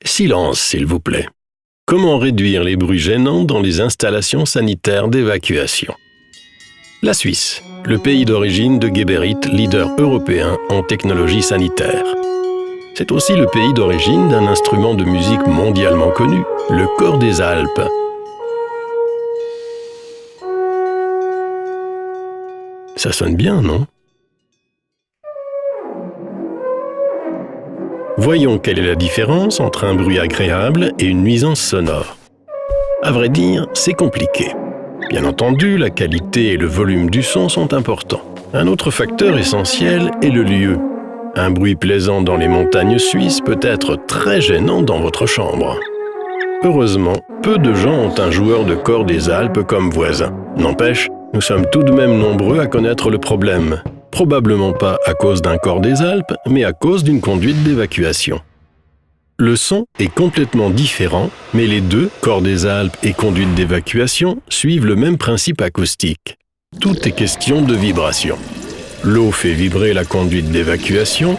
Silence, s'il vous plaît. Comment réduire les bruits gênants dans les installations sanitaires d'évacuation? La Suisse, le pays d'origine de Geberit, leader européen en technologie sanitaire. C'est aussi le pays d'origine d'un instrument de musique mondialement connu, le cor des Alpes. Ça sonne bien, non? Voyons quelle est la différence entre un bruit agréable et une nuisance sonore. À vrai dire, c'est compliqué. Bien entendu, la qualité et le volume du son sont importants. Un autre facteur essentiel est le lieu. Un bruit plaisant dans les montagnes suisses peut être très gênant dans votre chambre. Heureusement, peu de gens ont un joueur de cor des Alpes comme voisin. N'empêche, nous sommes tout de même nombreux à connaître le problème. Probablement pas à cause d'un cor des Alpes, mais à cause d'une conduite d'évacuation. Le son est complètement différent, mais les deux, cor des Alpes et conduite d'évacuation, suivent le même principe acoustique. Tout est question de vibration. L'eau fait vibrer la conduite d'évacuation,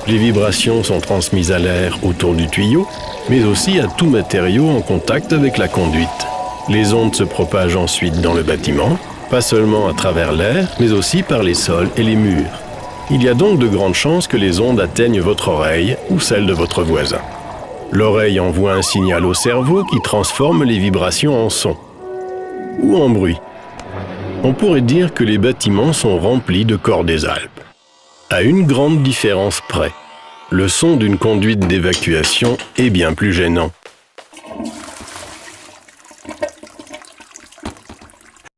les vibrations sont transmises à l'air autour du tuyau, mais aussi à tout matériau en contact avec la conduite. Les ondes se propagent ensuite dans le bâtiment, pas seulement à travers l'air, mais aussi par les sols et les murs. Il y a donc de grandes chances que les ondes atteignent votre oreille ou celle de votre voisin. L'oreille envoie un signal au cerveau qui transforme les vibrations en son ou en bruit. On pourrait dire que les bâtiments sont remplis de cor des Alpes. À une grande différence près, le son d'une conduite d'évacuation est bien plus gênant.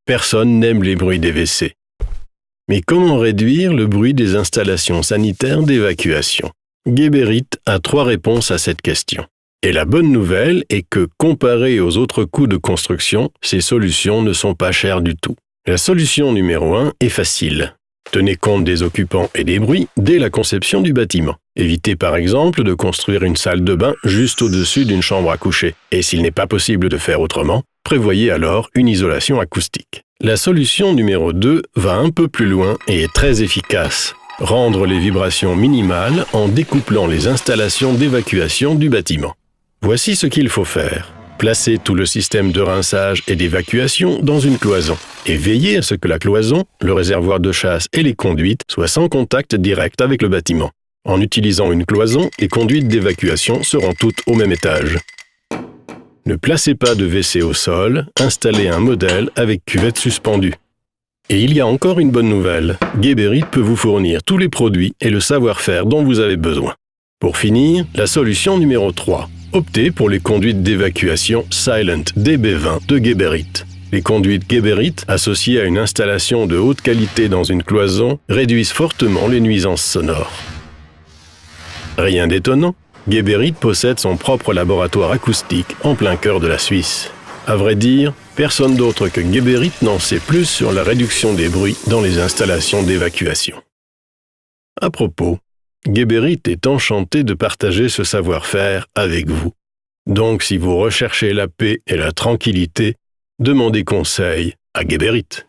Personne n'aime les bruits des WC. Mais comment réduire le bruit des installations sanitaires d'évacuation? Geberit a 3 réponses à cette question. Et la bonne nouvelle est que, comparé aux autres coûts de construction, ces solutions ne sont pas chères du tout. La solution numéro 1 est facile. Tenez compte des occupants et des bruits dès la conception du bâtiment. Évitez par exemple de construire une salle de bain juste au-dessus d'une chambre à coucher. Et s'il n'est pas possible de faire autrement, prévoyez alors une isolation acoustique. La solution numéro 2 va un peu plus loin et est très efficace. Rendre les vibrations minimales en découplant les installations d'évacuation du bâtiment. Voici ce qu'il faut faire. Placez tout le système de rinçage et d'évacuation dans une cloison et veillez à ce que la cloison, le réservoir de chasse et les conduites soient sans contact direct avec le bâtiment. En utilisant une cloison, les conduites d'évacuation seront toutes au même étage. Ne placez pas de WC au sol, installez un modèle avec cuvette suspendue. Et il y a encore une bonne nouvelle, Geberit peut vous fournir tous les produits et le savoir-faire dont vous avez besoin. Pour finir, la solution numéro 3. Optez pour les conduites d'évacuation Silent DB20 de Geberit. Les conduites Geberit, associées à une installation de haute qualité dans une cloison, réduisent fortement les nuisances sonores. Rien d'étonnant, Geberit possède son propre laboratoire acoustique en plein cœur de la Suisse. À vrai dire, personne d'autre que Geberit n'en sait plus sur la réduction des bruits dans les installations d'évacuation. À propos, Geberit est enchanté de partager ce savoir-faire avec vous. Donc si vous recherchez la paix et la tranquillité, demandez conseil à Geberit.